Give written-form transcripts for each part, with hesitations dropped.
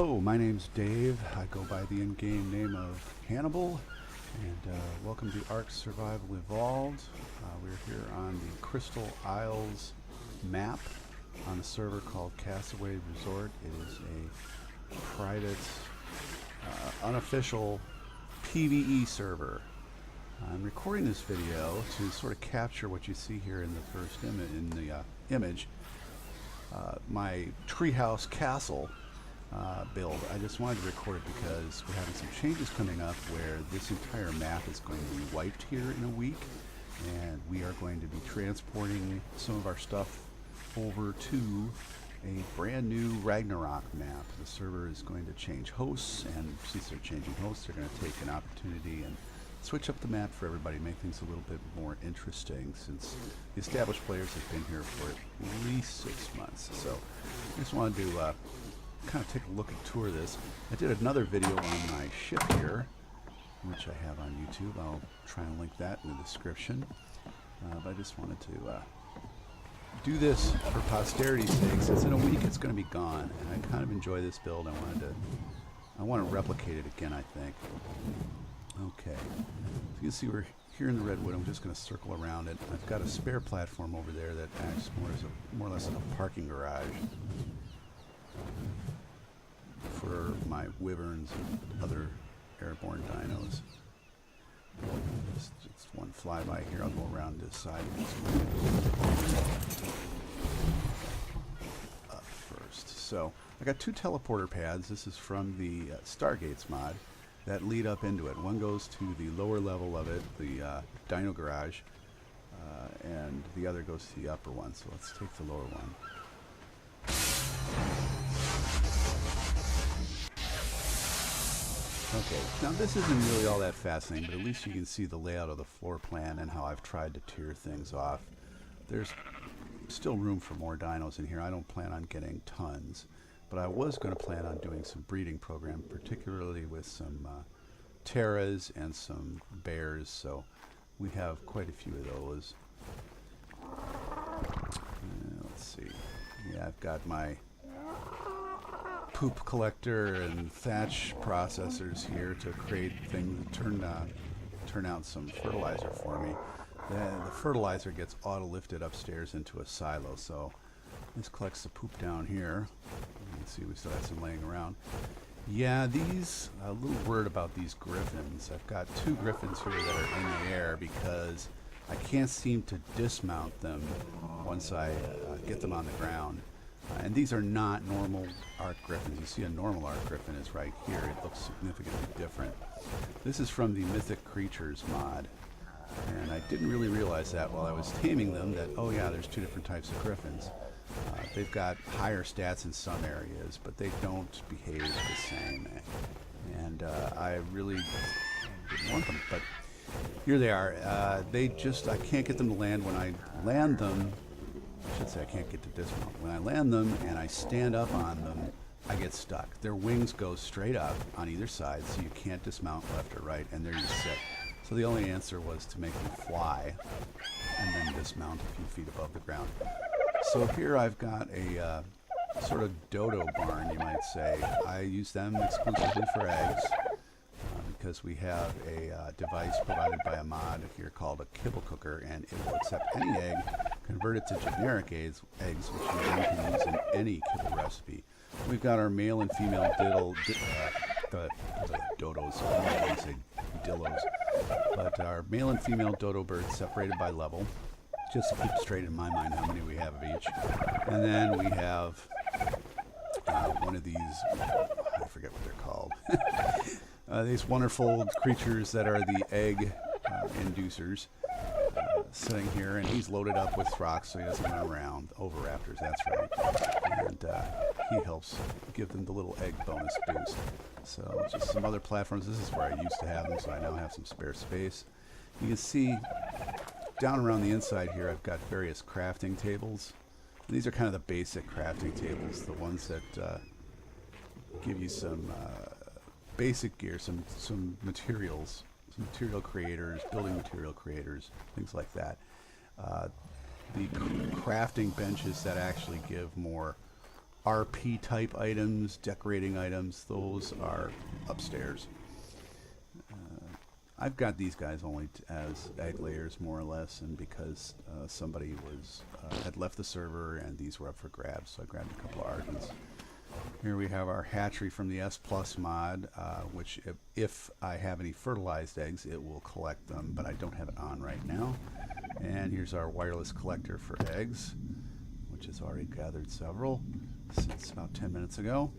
Hello, my name's Dave. I go by the in-game name of Hannibal, and welcome to ARK Survival Evolved. We're here on the Crystal Isles Map on a server called Castaway Resort. It is a private, unofficial PVE server. I'm recording this video to sort of capture what you see here in the first image, my Treehouse castle build. I just wanted to record it because we're having some changes coming up where this entire map is going to be wiped here in a week, and we are going to be transporting some of our stuff over to a brand new Ragnarok map. The server is going to change hosts, and since they're changing hosts, they're going to take an opportunity and switch up the map for everybody, make things a little bit more interesting, since the established players have been here for at least 6 months. So I just wanted to kind of take a look at tour this. I did another video on my ship here, which I have on YouTube. I'll try and link that in the description. But I just wanted to do this for posterity's sake, since in a week it's going to be gone, and I kind of enjoy this build. I want to replicate it again, I think. Okay, so you can see we're here in the redwood. I'm just going to circle around it. I've got a spare platform over there that acts more or less like a parking garage for my wyverns and other airborne dinos. Just one flyby here. I'll go around this side up first. So I got 2 teleporter pads. This is from the Stargate's mod that lead up into it. One goes to the lower level of it, the dino garage, and the other goes to the upper one. So let's take the lower one. Okay, now this isn't really all that fascinating, but at least you can see the layout of the floor plan and how I've tried to tier things off. There's still room for more dinos in here. I don't plan on getting tons, but I was going to plan on doing some breeding program, particularly with some terras and some bears, so we have quite a few of those. Let's see. Yeah, I've got my poop collector and thatch processors here to create things, turn out some fertilizer for me. The fertilizer gets auto-lifted upstairs into a silo, so this collects the poop down here. You can see we still have some laying around. Yeah, a little word about these griffins. I've got 2 griffins here that are in the air because I can't seem to dismount them once I get them on the ground. And these are not normal ARK griffins. You see a normal ARK griffin is right here. It looks significantly different. This is from the Mythic Creatures mod. And I didn't really realize that while I was taming them, that, oh yeah, there's 2 different types of griffins. They've got higher stats in some areas, but they don't behave the same. And I really didn't want them, but here they are. I can't get them to land. When I land them, I should say I can't get to dismount. When I land them and I stand up on them, I get stuck. Their wings go straight up on either side, so you can't dismount left or right, and there you sit. So the only answer was to make them fly and then dismount a few feet above the ground. So here I've got a sort of dodo barn, you might say. I use them exclusively for eggs because we have a device provided by a mod here called a kibble cooker, and it will accept any egg, convert it to generic eggs, which you then can use in any kibble recipe. We've got our male and female dodos. I don't want to say dillos, but our male and female dodo birds separated by level, just to keep straight in my mind how many we have of each. And then we have one of these, I forget what they're called, these wonderful creatures that are the egg inducers, sitting here, and he's loaded up with rocks so he doesn't run around. Oviraptors, that's right. And he helps give them the little egg bonus boost. So just some other platforms. This is where I used to have them, so I now have some spare space. You can see down around the inside here I've got various crafting tables. And these are kind of the basic crafting tables, the ones that give you some basic gear, some materials, some material creators, building material creators, things like that. The crafting benches that actually give more RP type items, decorating items, those are upstairs. I've got these guys only as egg layers, more or less, and because somebody had left the server and these were up for grabs, so I grabbed a couple of Ardens. Here we have our hatchery from the S Plus mod, which if I have any fertilized eggs, it will collect them, but I don't have it on right now. And here's our wireless collector for eggs, which has already gathered several since about 10 minutes ago.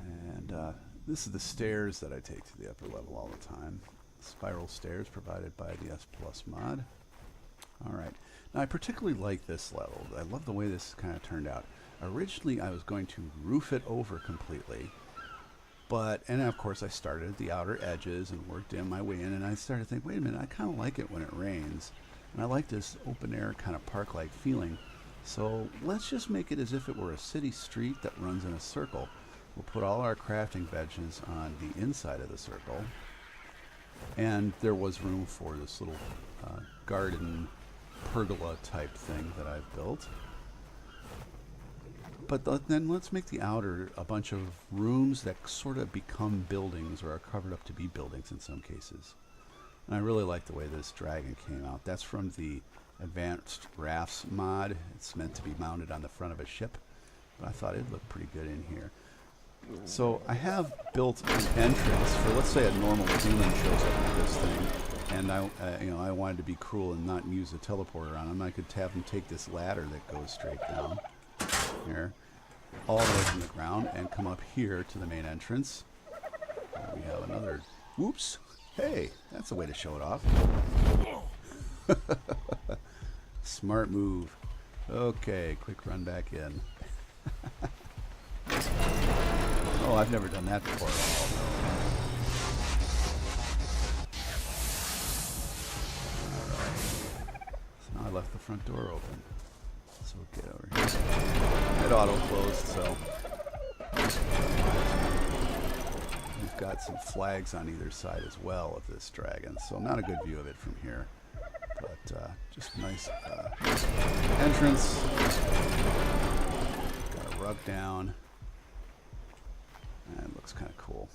And this is the stairs that I take to the upper level all the time. Spiral stairs provided by the S Plus mod. Alright, now I particularly like this level. I love the way this kind of turned out. Originally I was going to roof it over completely, and of course I started at the outer edges and worked in my way in, and I started to think, wait a minute, I kind of like it when it rains, and I like this open air kind of park-like feeling, so let's just make it as if it were a city street that runs in a circle. We'll put all our crafting benches on the inside of the circle. And there was room for this little garden pergola type thing that I've built. But then let's make the outer a bunch of rooms that sort of become buildings or are covered up to be buildings in some cases. And I really like the way this dragon came out. That's from the Advanced Rafts mod. It's meant to be mounted on the front of a ship, but I thought it looked pretty good in here. So I have built an entrance for, let's say, a normal human shows up with this thing, and I wanted to be cruel and not use a teleporter on him. I could have him take this ladder that goes straight down here, all the way from the ground, and come up here to the main entrance. And we have another. Whoops! Hey, that's a way to show it off. Smart move. Okay, quick run back in. Oh, I've never done that before at all. Alright. So now I left the front door open. So we'll get over here. It auto-closed, so we've got some flags on either side as well of this dragon. So not a good view of it from here. But just a nice entrance. Got a rug down. And it looks kind of cool.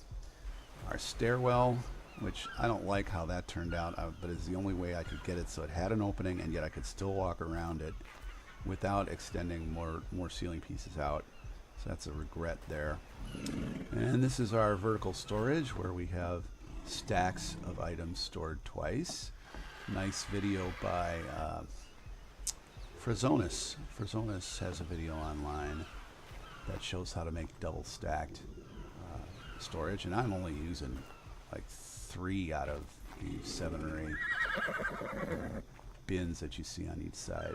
Our stairwell, which I don't like how that turned out, but it's the only way I could get it so it had an opening and yet I could still walk around it without extending more ceiling pieces out. So that's a regret there. And this is our vertical storage where we have stacks of items stored twice. Nice video by Frazonis. Frazonis has a video online that shows how to make double stacked storage, and I'm only using like 3 out of the 7 or 8 bins that you see on each side.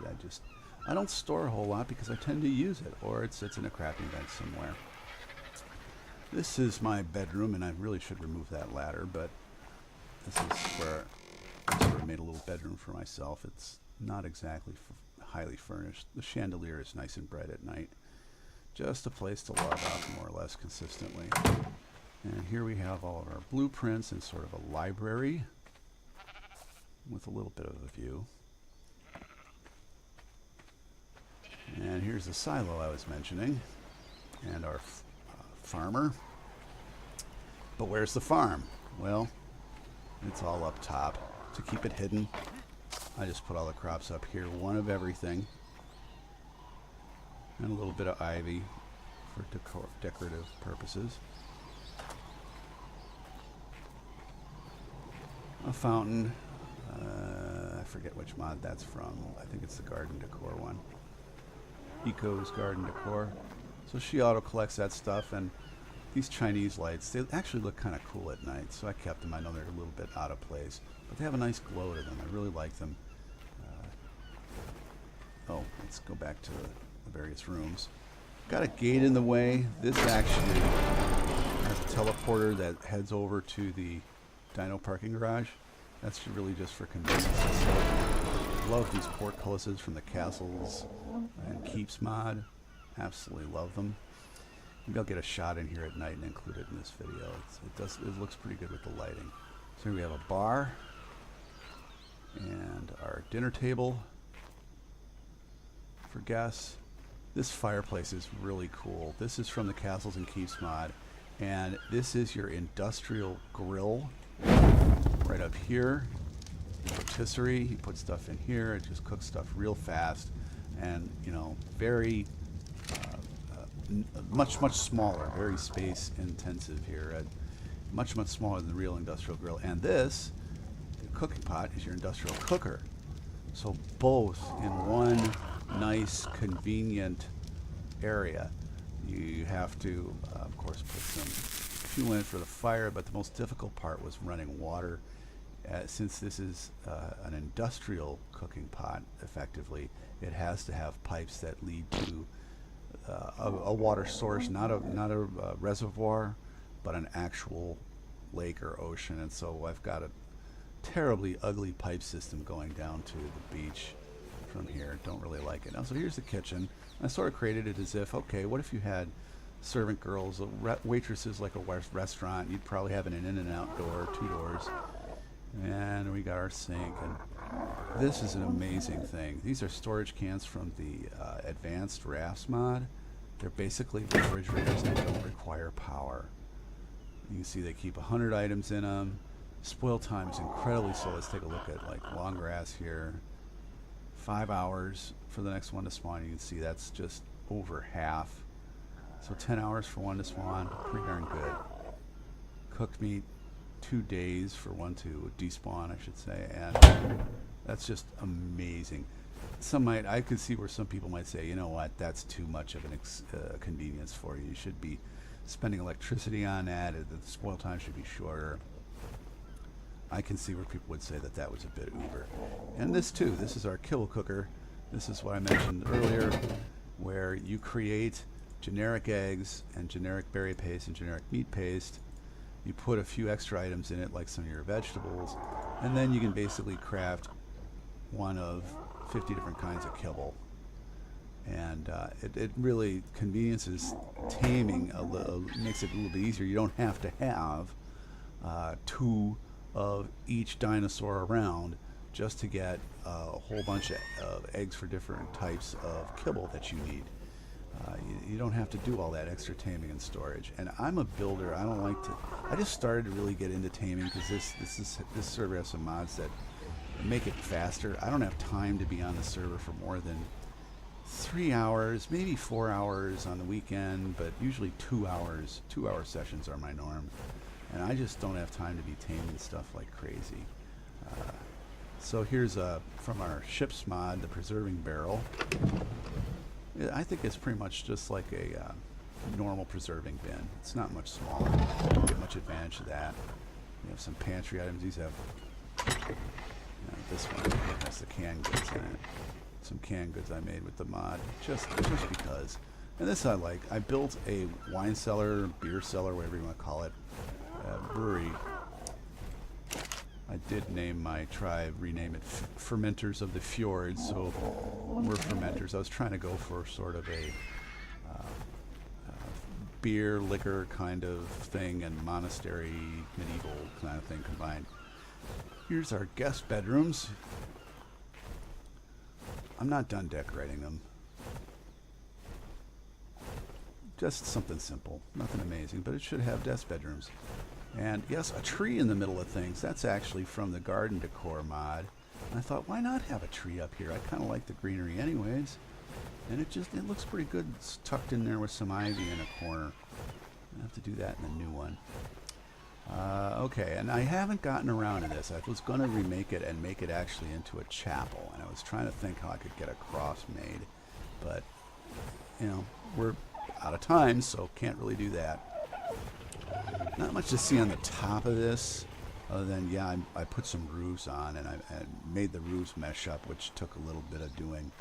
I don't store a whole lot because I tend to use it, or it sits in a crafting bench somewhere. This is my bedroom, and I really should remove that ladder, but this is where I sort of made a little bedroom for myself. It's not exactly highly furnished. The chandelier is nice and bright at night. Just a place to log off more or less consistently. And here we have all of our blueprints and sort of a library with a little bit of a view. And here's the silo I was mentioning, and our farmer. But where's the farm? Well, it's all up top. To keep it hidden, I just put all the crops up here, one of everything, and a little bit of ivy for decorative purposes. A fountain. I forget which mod that's from. I think it's the garden decor one. Eco's garden decor. So she auto collects that stuff, and these Chinese lights, they actually look kind of cool at night, so I kept them. I know they're a little bit out of place, but they have a nice glow to them. I really like them. Oh, let's go back to the various rooms. Got a gate in the way. This actually has a teleporter that heads over to the Dino parking garage. That's really just for convenience. So, love these portcullises from the Castles and Keeps mod. Absolutely love them. Maybe I'll get a shot in here at night and include it in this video. It looks pretty good with the lighting. So here we have a bar and our dinner table for guests. This fireplace is really cool. This is from the Castles and Keeps mod, and this is your industrial grill right up here. Rotisserie, you put stuff in here, it just cooks stuff real fast, and you know, very much smaller, very space intensive here. Much smaller than the real industrial grill. And this cooking pot is your industrial cooker. So both in one nice, convenient area. You have to, of course, put some fuel in for the fire, but the most difficult part was running water. Since this is an industrial cooking pot, effectively, it has to have pipes that lead to a water source, not a reservoir, but an actual lake or ocean. And so I've got a terribly ugly pipe system going down to the beach from here. Don't really like it. Now, so here's the kitchen. I sort of created it as if, okay, what if you had servant girls, waitresses like a restaurant? You'd probably have an in and out door, 2 doors. And we got our sink, and this is an amazing thing. These are storage cans from the Advanced Rafts mod. They're basically refrigerators that don't require power. You can see they keep 100 items in them. Spoil time is incredibly slow. Let's take a look at like long grass here. 5 hours for the next one to spawn. You can see that's just over half. So 10 hours for one to spawn, pretty darn good. Cooked meat, 2 days for one to despawn, I should say, and that's just amazing. I could see where some people might say, you know what, that's too much of an convenience for you. You should be spending electricity on that. The spoil time should be shorter. I can see where people would say that that was a bit uber. And this too, this is our kibble cooker. This is what I mentioned earlier, where you create generic eggs and generic berry paste and generic meat paste. You put a few extra items in it, like some of your vegetables, and then you can basically craft one of 50 different kinds of kibble. And it really conveniences taming a little, makes it a little bit easier. You don't have to have 2 of each dinosaur around just to get a whole bunch of eggs for different types of kibble that you need. You don't have to do all that extra taming and storage. And I'm a builder. I don't like to. I just started to really get into taming because this server has some mods that make it faster. I don't have time to be on the server for more than 3 hours, maybe 4 hours on the weekend, but usually 2 hours. 2-hour sessions are my norm, and I just don't have time to be taming stuff like crazy. So here's from our ships mod, the preserving barrel. I think it's pretty much just like a normal preserving bin. It's not much smaller. You don't get much advantage of that. We have some pantry items. These have this one has the canned goods in it. Some canned goods I made with the mod, just because. And this I like. I built a wine cellar, beer cellar, whatever you want to call it, brewery. I did name my tribe, rename it Fermenters of the Fjords, so we're fermenters. I was trying to go for sort of a beer, liquor kind of thing and monastery, medieval kind of thing combined. Here's our guest bedrooms. I'm not done decorating them. Just something simple, nothing amazing, but it should have guest bedrooms. And yes, a tree in the middle of things. That's actually from the garden decor mod. And I thought, why not have a tree up here? I kind of like the greenery anyways. And it looks pretty good. It's tucked in there with some ivy in a corner. I have to do that in the new one. Okay, and I haven't gotten around to this. I was going to remake it and make it actually into a chapel. And I was trying to think how I could get a cross made. But, you know, we're out of time, so can't really do that. Not much to see on the top of this, other than, yeah, I put some roofs on, and I made the roofs mesh up, which took a little bit of doing.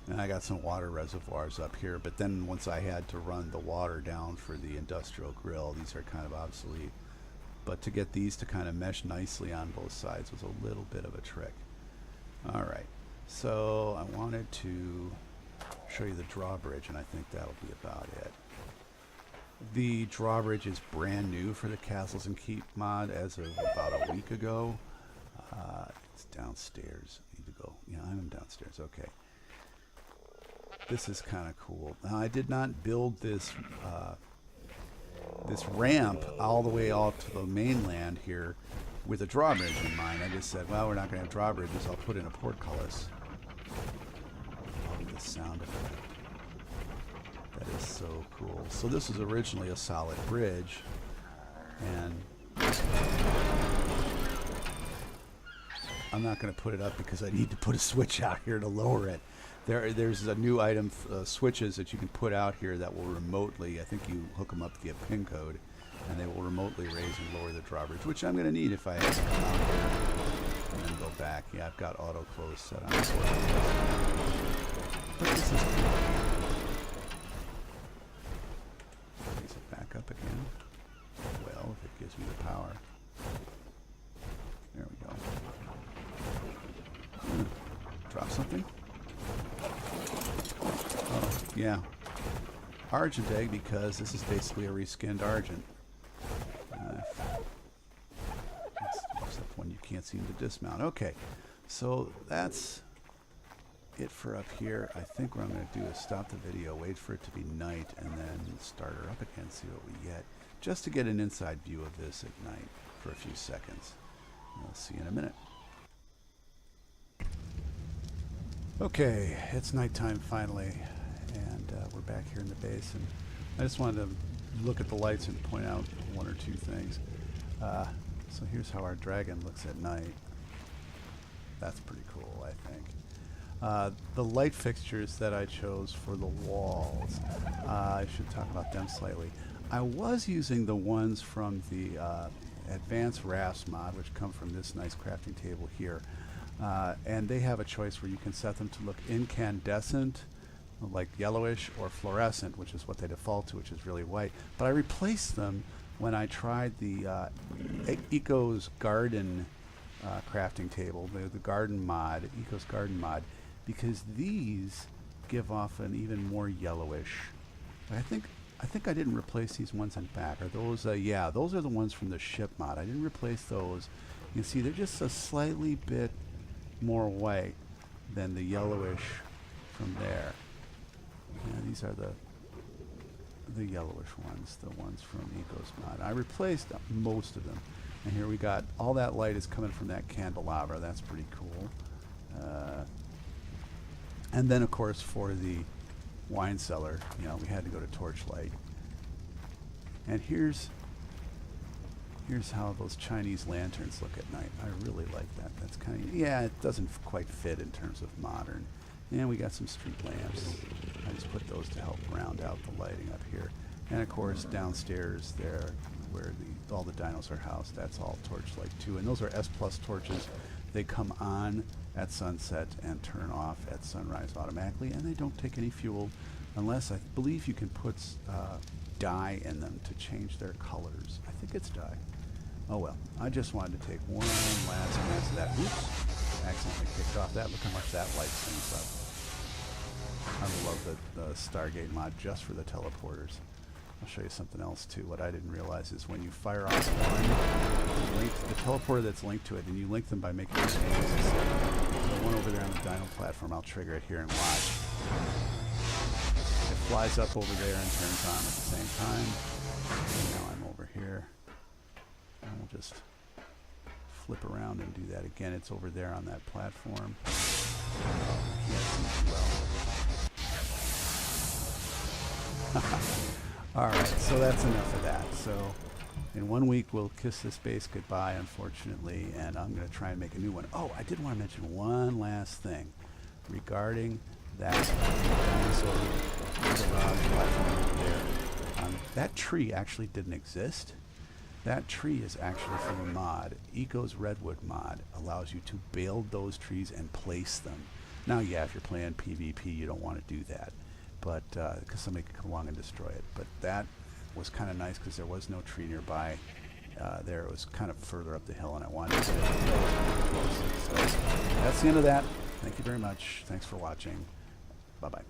And I got some water reservoirs up here, but then once I had to run the water down for the industrial grill, these are kind of obsolete. But to get these to kind of mesh nicely on both sides was a little bit of a trick. All right, so I wanted to show you the drawbridge, and I think that'll be about it. The drawbridge is brand new for the Castles and Keep mod as of about a week ago. It's downstairs. I need to go. Yeah, I'm downstairs. Okay. This is kind of cool. Now, I did not build this this ramp all the way out to the mainland here with a drawbridge in mind. I just said, well, we're not going to have drawbridges. I'll put in a portcullis. Love the sound of that. That is so cool. So this was originally a solid bridge, and I'm not going to put it up because I need to put a switch out here to lower it. There's a new item, switches that you can put out here that will remotely, I think you hook them up to get pin code, and they will remotely raise and lower the drawbridge, which I'm going to need if I have to come out here and then go back. Yeah, I've got auto close set on. But this is cool. Raise it back up again. Well, if it gives me the power. There we go. Drop something. Oh, yeah. Argent egg, because this is basically a reskinned Argent. Except one you can't seem to dismount. Okay, so that's it for up here. I think what I'm going to do is stop the video, wait for it to be night, and then start her up again, see what we get, just to get an inside view of this at night for a few seconds. I'll see you in a minute. Okay, it's nighttime finally, and we're back here in the base, and I just wanted to look at the lights and point out one or two things. So here's how our dragon looks at night. That's pretty cool, I think. The light fixtures that I chose for the walls, I should talk about them slightly. I was using the ones from the Advanced Rafts mod, which come from this nice crafting table here. And they have a choice where you can set them to look incandescent, like yellowish, or fluorescent, which is what they default to, which is really white. But I replaced them when I tried the Eco's Garden crafting table, the garden mod, Eco's Garden mod, because these give off an even more yellowish. I think I didn't replace these ones in back. Are those? Yeah, those are the ones from the ship mod. I didn't replace those. You can see they're just a slightly bit more white than the yellowish from there. Yeah, these are the yellowish ones, the ones from Eco's mod. I replaced most of them, and here we got all that light is coming from that candelabra. That's pretty cool. And then, of course, for the wine cellar, you know, we had to go to torchlight. And here's how those Chinese lanterns look at night. I really like that. That's kind of, yeah, it doesn't quite fit in terms of modern. And we got some street lamps. I just put those to help round out the lighting up here. And of course, downstairs there, where all the dinos are housed, that's all torchlight too. And those are S+ torches. They come on at sunset and turn off at sunrise automatically, and they don't take any fuel unless, I believe, you can put dye in them to change their colors. I think it's dye. Oh well, I just wanted to take one last glance at that. Oops, accidentally kicked off that. Look how much that lights things up. I love the Stargate mod just for the teleporters. I'll show you something else too. What I didn't realize is when you fire off one, the teleporter that's linked to it, and you link them by making the one over there on the dino platform, I'll trigger it here and watch. It flies up over there and turns on at the same time. And now I'm over here. And we'll just flip around and do that again. It's over there on that platform. Can't see too well. Alright, so that's enough of that. So in 1 week we'll kiss this base goodbye, unfortunately, and I'm going to try and make a new one. Oh, I did want to mention one last thing regarding that dinosaur platform over there. That tree actually didn't exist. That tree is actually from a mod. Eco's redwood mod allows you to build those trees and place them. Now, yeah, if you're playing PvP, you don't want to do that, but because somebody could come along and destroy it. But that was kind of nice because there was no tree nearby. There it was kind of further up the hill, and I wanted to get close. So that's the end of that. Thank you very much. Thanks for watching. Bye-bye.